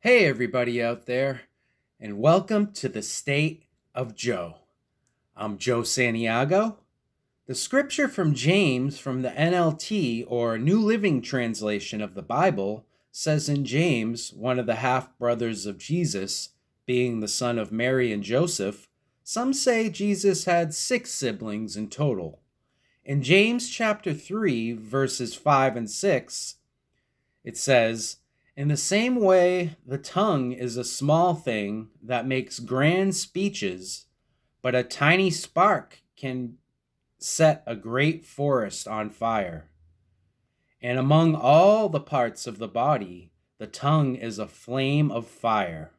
Hey, everybody out there, and welcome to the State of Joe. I'm Joe Santiago. The scripture from James from the NLT, or New Living Translation of the Bible, says in James, one of the half brothers of Jesus, being the son of Mary and Joseph, some say Jesus had 6 siblings in total. In James chapter 3, verses 5 and 6, it says, "In the same way, the tongue is a small thing that makes grand speeches, but a tiny spark can set a great forest on fire. And among all the parts of the body, the tongue is a flame of fire.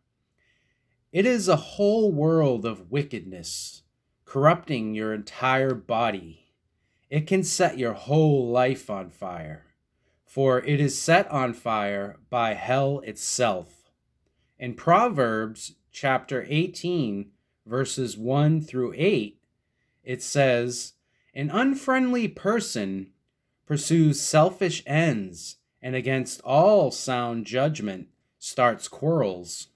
It is a whole world of wickedness, corrupting your entire body. It can set your whole life on fire, for it is set on fire by hell itself." In Proverbs chapter 18, verses 1 through 8, it says, "An unfriendly person pursues selfish ends, and against all sound judgment starts quarrels.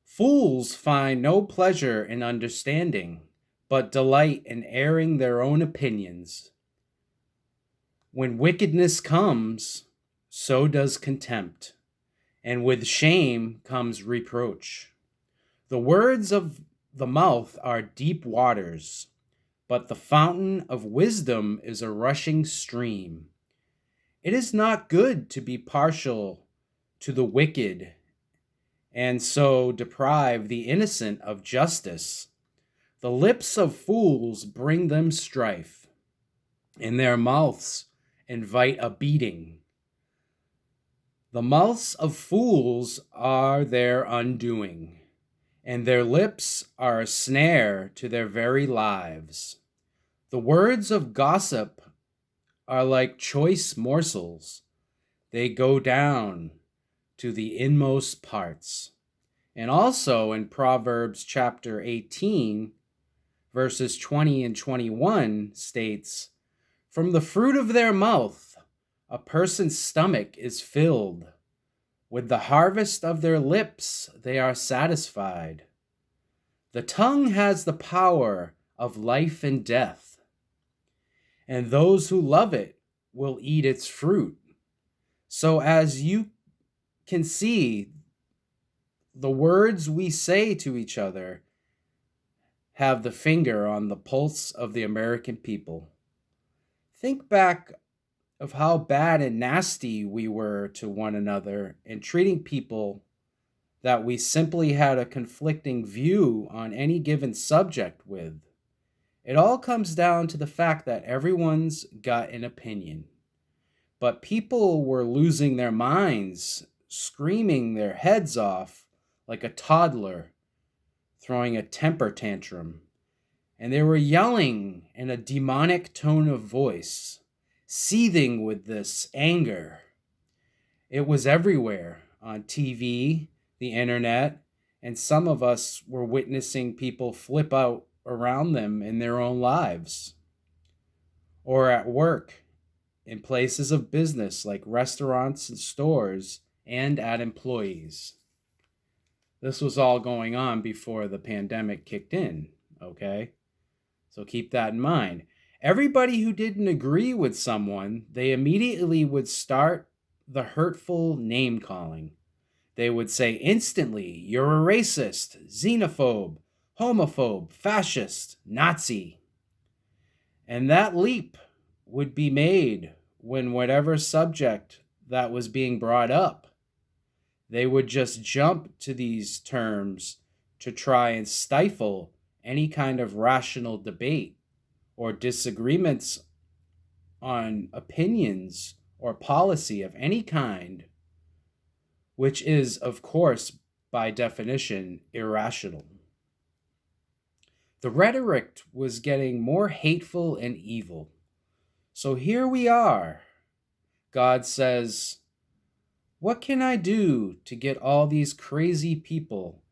Fools find no pleasure in understanding, but delight in airing their own opinions. When wickedness comes, so does contempt, and with shame comes reproach. The words of the mouth are deep waters, but the fountain of wisdom is a rushing stream. It is not good to be partial to the wicked, and so deprive the innocent of justice. The lips of fools bring them strife, and their mouths invite a beating. The mouths of fools are their undoing, and their lips are a snare to their very lives. The words of gossip are like choice morsels. They go down to the inmost parts." And also in Proverbs chapter 18, verses 20 and 21 states, "From the fruit of their mouth, a person's stomach is filled. With the harvest of their lips, they are satisfied. The tongue has the power of life and death, and those who love it will eat its fruit." So as you can see, the words we say to each other have the finger on the pulse of the American people. Think back of how bad and nasty we were to one another in treating people that we simply had a conflicting view on any given subject with. It all comes down to the fact that everyone's got an opinion. But people were losing their minds, screaming their heads off like a toddler throwing a temper tantrum. And they were yelling in a demonic tone of voice, seething with this anger. It was everywhere, on TV, the internet, and some of us were witnessing people flip out around them in their own lives. Or at work, in places of business like restaurants and stores, and at employees. This was all going on before the pandemic kicked in, okay? So keep that in mind. Everybody who didn't agree with someone, they immediately would start the hurtful name calling. They would say instantly, "You're a racist, xenophobe, homophobe, fascist, Nazi." And that leap would be made when whatever subject that was being brought up, they would just jump to these terms to try and stifle any kind of rational debate or disagreements on opinions or policy of any kind, which is, of course, by definition, irrational. The rhetoric was getting more hateful and evil. So here we are. God says, "What can I do to get all these crazy people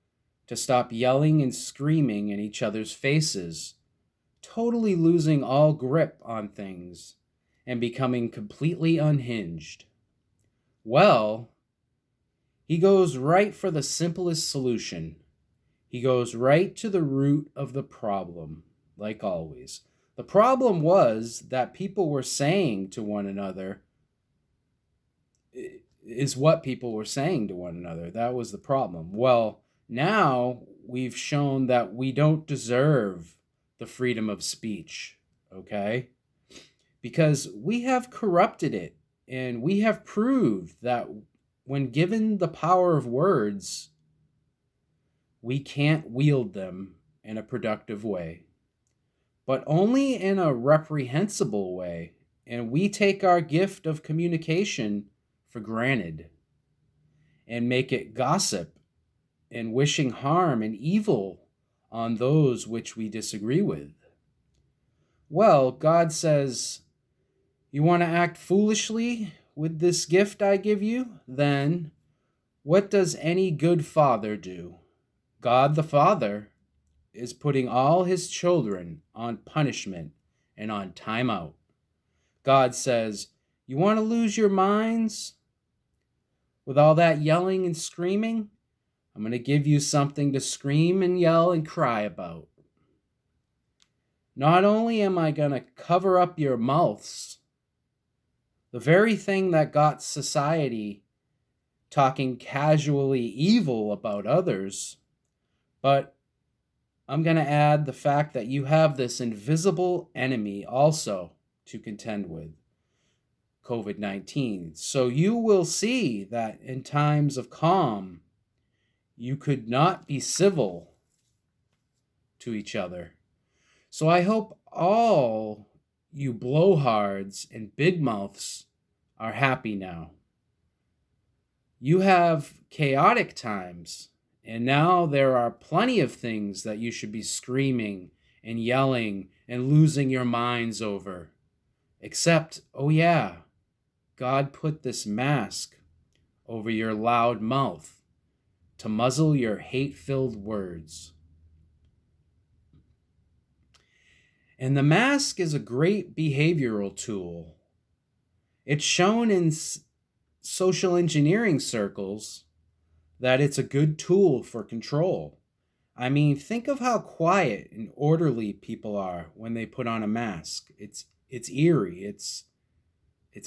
to stop yelling and screaming in each other's faces, totally losing all grip on things and becoming completely unhinged?" Well, He goes right for the simplest solution. He goes right to the root of the problem, like always. The problem was that people were saying to one another, is what people were saying to one another. That was the problem. Well, now we've shown that we don't deserve the freedom of speech, okay? Because we have corrupted it, and we have proved that when given the power of words, we can't wield them in a productive way, but only in a reprehensible way. And we take our gift of communication for granted and make it gossip and wishing harm and evil on those which we disagree with. Well, God says, you want to act foolishly with this gift I give you? Then what does any good father do? God the Father is putting all his children on punishment and on timeout. God says, you want to lose your minds with all that yelling and screaming? I'm going to give you something to scream and yell and cry about. Not only am I going to cover up your mouths, the very thing that got society talking casually evil about others, but I'm going to add the fact that you have this invisible enemy also to contend with, COVID-19. So you will see that in times of calm, you could not be civil to each other. So I hope all you blowhards and big mouths are happy now. You have chaotic times, and now there are plenty of things that you should be screaming and yelling and losing your minds over. Except, oh yeah, God put this mask over your loud mouth to muzzle your hate-filled words. And the mask is a great behavioral tool. It's shown in social engineering circles that it's a good tool for control. I mean, think of how quiet and orderly people are when they put on a mask. It's eerie. It's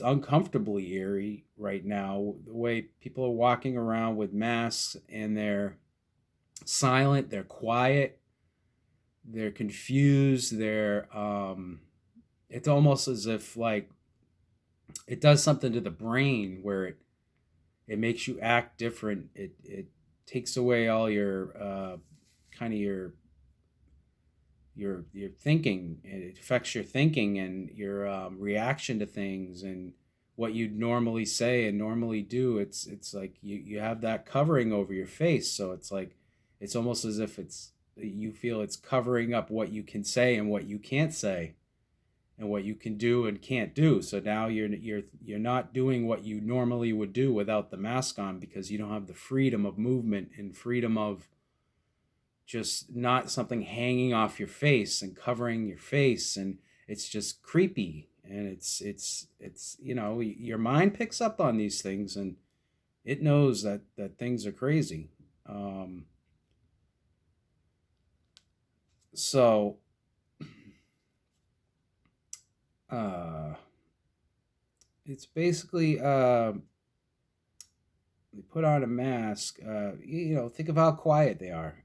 uncomfortably eerie right now, the way people are walking around with masks, and they're silent, they're quiet, they're confused, it's almost as if like it does something to the brain where it makes you act different. It takes away all your kind of your thinking. It affects your thinking and your reaction to things and what you'd normally say and normally do. It's like you have that covering over your face, so it's like it's almost as if you feel it's covering up what you can say and what you can't say, and what you can do and can't do. So now you're not doing what you normally would do without the mask on, because you don't have the freedom of movement and freedom of just not something hanging off your face and covering your face, and it's just creepy, and it's your mind picks up on these things, and it knows that things are crazy. So it's basically they put on a mask. Think of how quiet they are.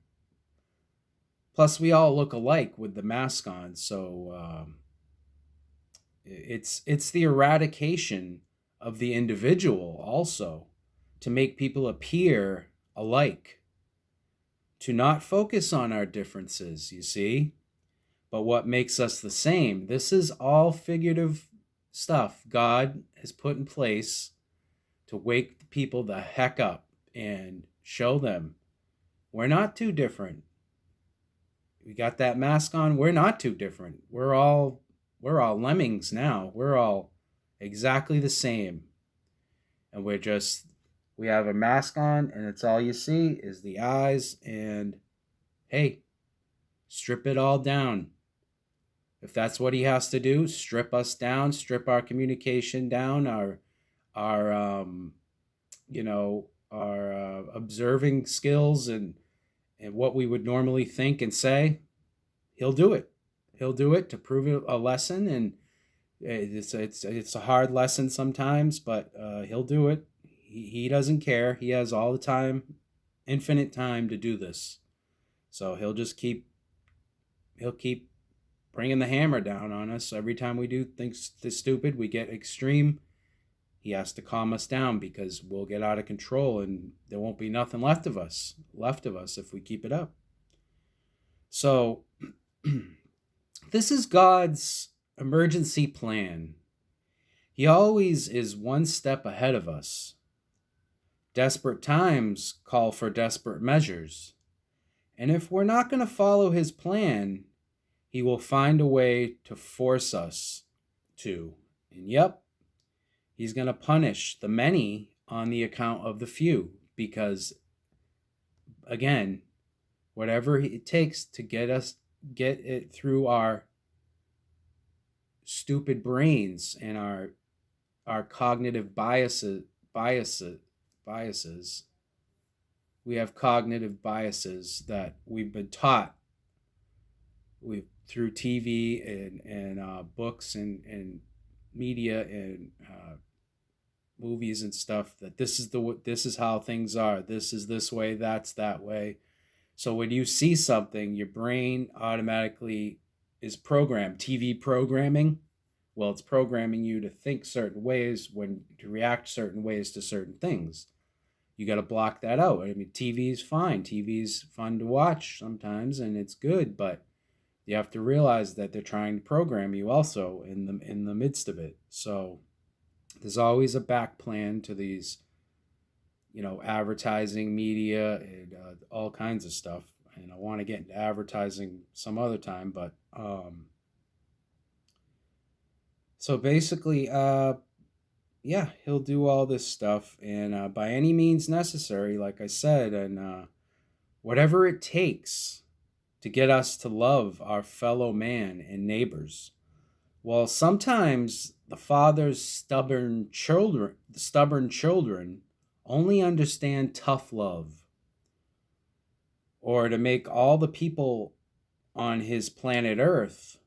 Plus, we all look alike with the mask on, so it's the eradication of the individual also, to make people appear alike, to not focus on our differences, you see, but what makes us the same. This is all figurative stuff God has put in place to wake the people the heck up and show them we're not too different. We got that mask on. We're not too different. We're all lemmings now. We're all exactly the same. And we have a mask on, and it's all you see is the eyes, and hey, strip it all down. If that's what he has to do, strip us down, strip our communication down, our observing skills and what we would normally think and say, he'll do it. He'll do it to prove a lesson, and it's a hard lesson sometimes, but he'll do it. He doesn't care. He has all the time, infinite time to do this. So he'll keep bringing the hammer down on us every time we do things this stupid. We get extreme. He has to calm us down because we'll get out of control and there won't be nothing left of us if we keep it up. So this is God's emergency plan. He always is one step ahead of us. Desperate times call for desperate measures. And if we're not going to follow his plan, he will find a way to force us to. And yep, he's going to punish the many on the account of the few, because again, whatever it takes to get it through our stupid brains and our cognitive biases. We have cognitive biases that we've been taught through TV and books and media and movies and stuff, that this is how things are. This is this way, that's that way. So when you see something, your brain automatically is programmed. TV programming, well, it's programming you to think certain ways, to react certain ways to certain things. You got to block that out. I mean, TV is fine. TV is fun to watch sometimes, and it's good, but you have to realize that they're trying to program you also in the midst of it. So there's always a back plan to these, advertising, media, and all kinds of stuff. And I want to get into advertising some other time, but so basically, he'll do all this stuff, and by any means necessary, like I said, and whatever it takes to get us to love our fellow man and neighbors. Well, sometimes the Father's stubborn children only understand tough love, or to make all the people on his planet Earth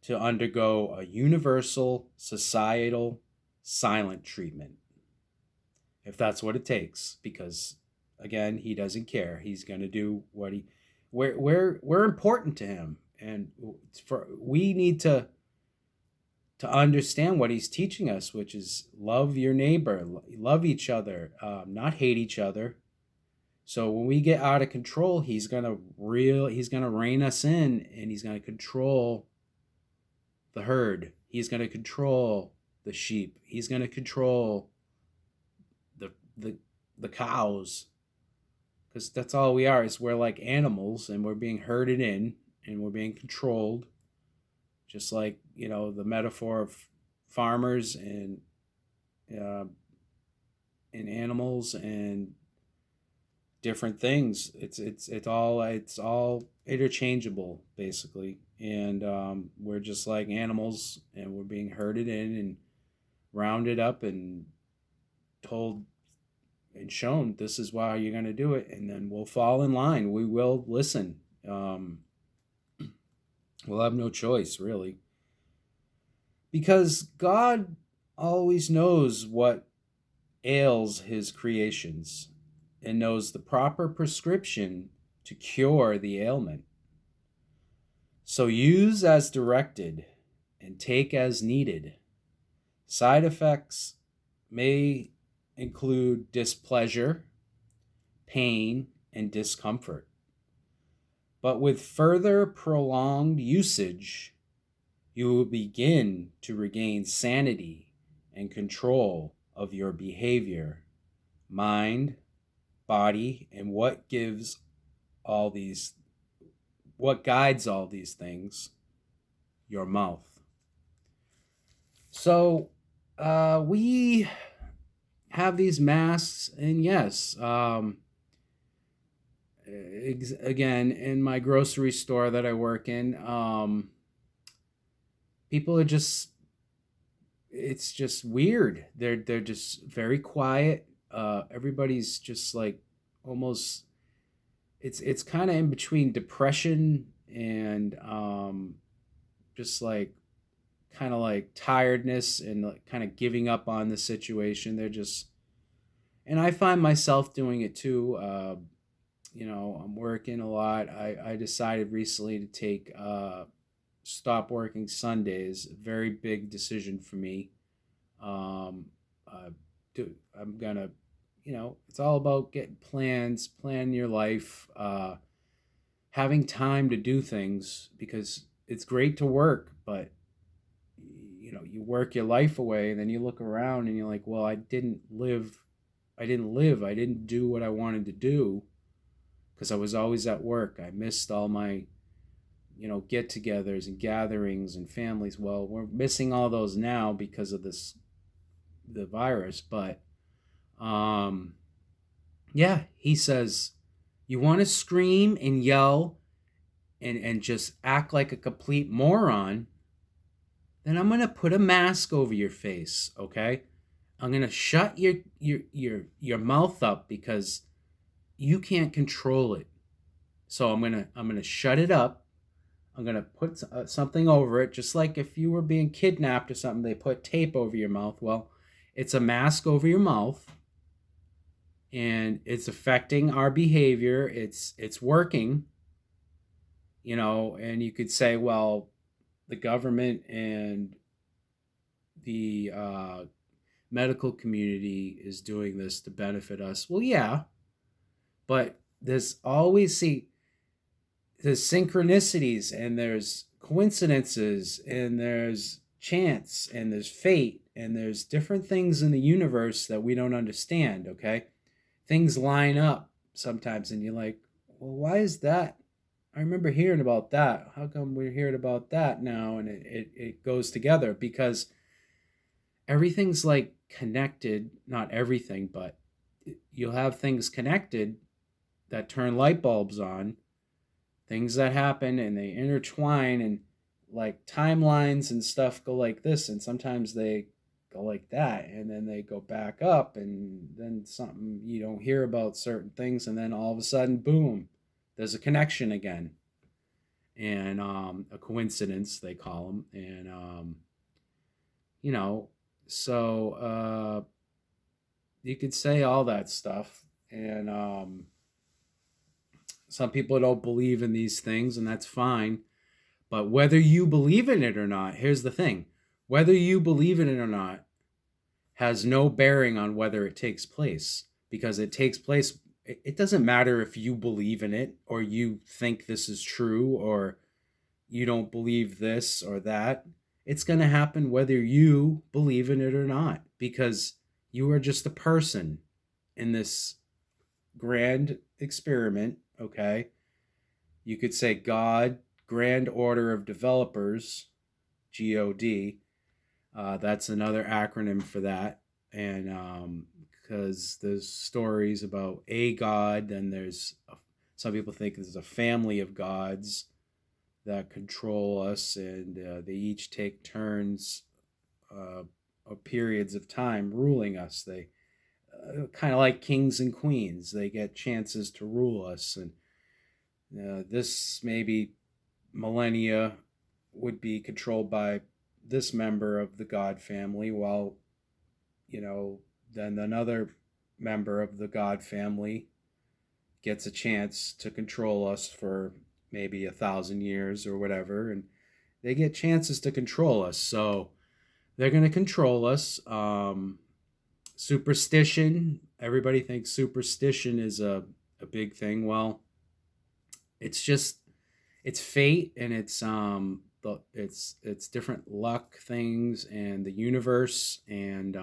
to undergo a universal societal silent treatment, if that's what it takes, because again, he doesn't care. He's going to do what we're important to him, and we need to understand what he's teaching us, which is love your neighbor, love each other, not hate each other. So when we get out of control, he's gonna rein us in, and he's gonna control the herd. He's gonna control the sheep. He's gonna control the cows, because that's all we are. Is we're like animals, and we're being herded in, and we're being controlled. Just like, the metaphor of farmers and animals and different things. It's all interchangeable, basically. And we're just like animals, and we're being herded in and rounded up and told and shown, this is why you're going to do it. And then we'll fall in line. We will listen. We'll have no choice, really. Because God always knows what ails his creations and knows the proper prescription to cure the ailment. So use as directed and take as needed. Side effects may include displeasure, pain, and discomfort. But with further prolonged usage, you will begin to regain sanity and control of your behavior, mind, body, and what guides all these things, your mouth. So we have these masks, and yes, again, in my grocery store that I work in, people are it's just weird. They're just very quiet. everybody's just like almost, it's kind of in between depression and just like kind of like tiredness and like kind of giving up on the situation. They're just, and I find myself doing it too. I'm working a lot. I decided recently to take stop working Sundays. A very big decision for me. Um, uh, I'm gonna, it's all about getting plans, plan your life, having time to do things, because it's great to work, but you work your life away, and then you look around and you're like, well, I didn't do what I wanted to do because I was always at work. I missed all my, get-togethers and gatherings and families. Well, we're missing all those now because of the virus, but yeah, he says, you want to scream and yell and just act like a complete moron, then I'm going to put a mask over your face, okay? I'm going to shut your mouth up because you can't control it. So I'm going to shut it up. I'm going to put something over it, just like if you were being kidnapped or something, they put tape over your mouth. Well, it's a mask over your mouth, and it's affecting our behavior. It's working, and you could say, well, the government and the medical community is doing this to benefit us. Well, yeah, but there's synchronicities, and there's coincidences, and there's chance, and there's fate, and there's different things in the universe that we don't understand, okay? Things line up sometimes, and you're like, well, why is that? I remember hearing about that. How come we're hearing about that now? And it goes together because everything's like connected. Not everything, but you'll have things connected that turn light bulbs on, things that happen and they intertwine, and like timelines and stuff go like this, and sometimes they go like that, and then they go back up, and then something you don't hear about certain things, and then all of a sudden, boom, there's a connection again, and a coincidence they call them, and so you could say all that stuff, and some people don't believe in these things, and that's fine. But whether you believe in it or not, here's the thing: whether you believe in it or not has no bearing on whether it takes place, because it takes place. It doesn't matter if you believe in it or you think this is true or you don't believe this or that. It's going to happen whether you believe in it or not, because you are just a person in this grand experiment, okay? You could say God, Grand Order of Developers, GOD. That's another acronym for that. And because there's stories about a God, then some people think there's a family of gods that control us, and they each take turns or periods of time ruling us. They kind of like kings and queens. They get chances to rule us, and this maybe millennia would be controlled by this member of the God family, while then another member of the God family gets a chance to control us for maybe 1,000 years or whatever, and they get chances to control us. So they're going to control us. Superstition. Everybody thinks superstition is a big thing. Well, it's fate, and it's different luck things, and the universe, and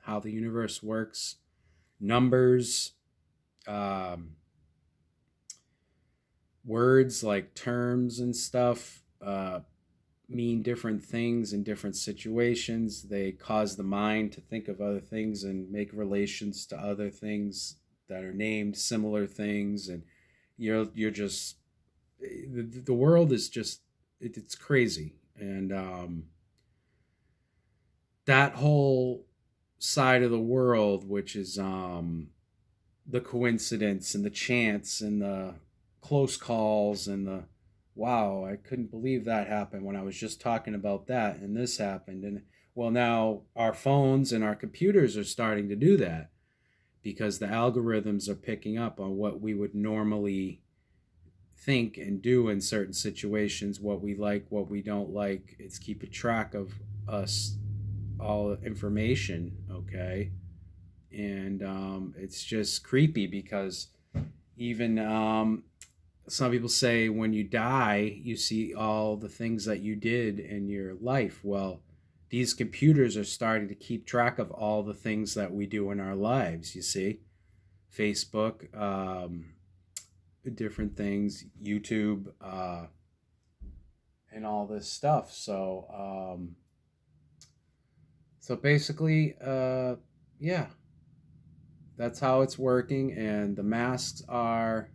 how the universe works. Numbers, words like terms and stuff mean different things in different situations. They cause the mind to think of other things and make relations to other things that are named similar things, and you're just, the world is just, it's crazy. And that whole side of the world, which is the coincidence and the chance and the close calls and the wow, I couldn't believe that happened when I was just talking about that and this happened. And well, now our phones and our computers are starting to do that because the algorithms are picking up on what we would normally think and do in certain situations, what we like, what we don't like. It's keeping track of us, all information, okay? And it's just creepy because even some people say when you die, you see all the things that you did in your life. Well, these computers are starting to keep track of all the things that we do in our lives, you see. Facebook, different things, YouTube, and all this stuff. So basically, yeah, that's how it's working. And the masks are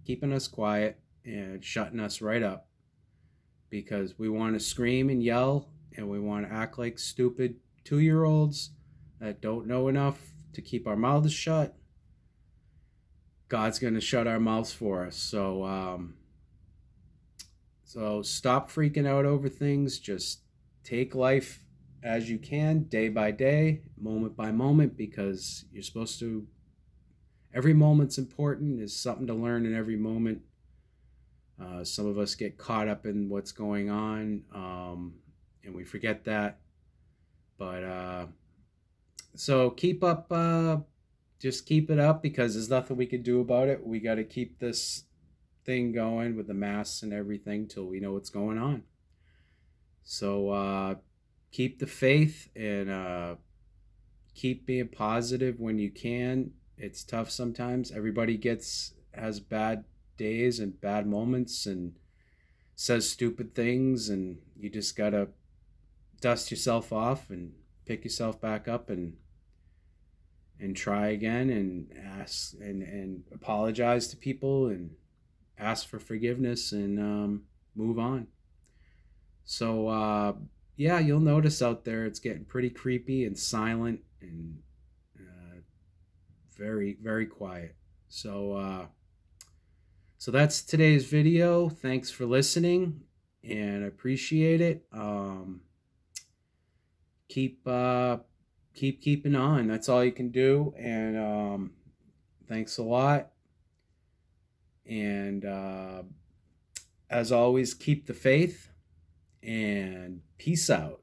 keeping us quiet and shutting us right up because we want to scream and yell and we want to act like stupid 2-year-olds that don't know enough to keep our mouths shut. God's going to shut our mouths for us. So stop freaking out over things. Just take life as you can, day by day, moment by moment, because you're supposed to. Every moment's important. There's something to learn in every moment. Some of us get caught up in what's going on, and we forget that. But so keep up. Just keep it up because there's nothing we can do about it. We got to keep this thing going with the masks and everything till we know what's going on. So keep the faith and keep being positive when you can. It's tough sometimes. Everybody has bad days and bad moments and says stupid things, and you just gotta dust yourself off and pick yourself back up and try again and ask and apologize to people and ask for forgiveness and move on. So yeah, you'll notice out there it's getting pretty creepy and silent and very, very quiet. So that's today's video. Thanks for listening, and I appreciate it. Keep keeping on. That's all you can do. And thanks a lot. And as always, keep the faith and peace out.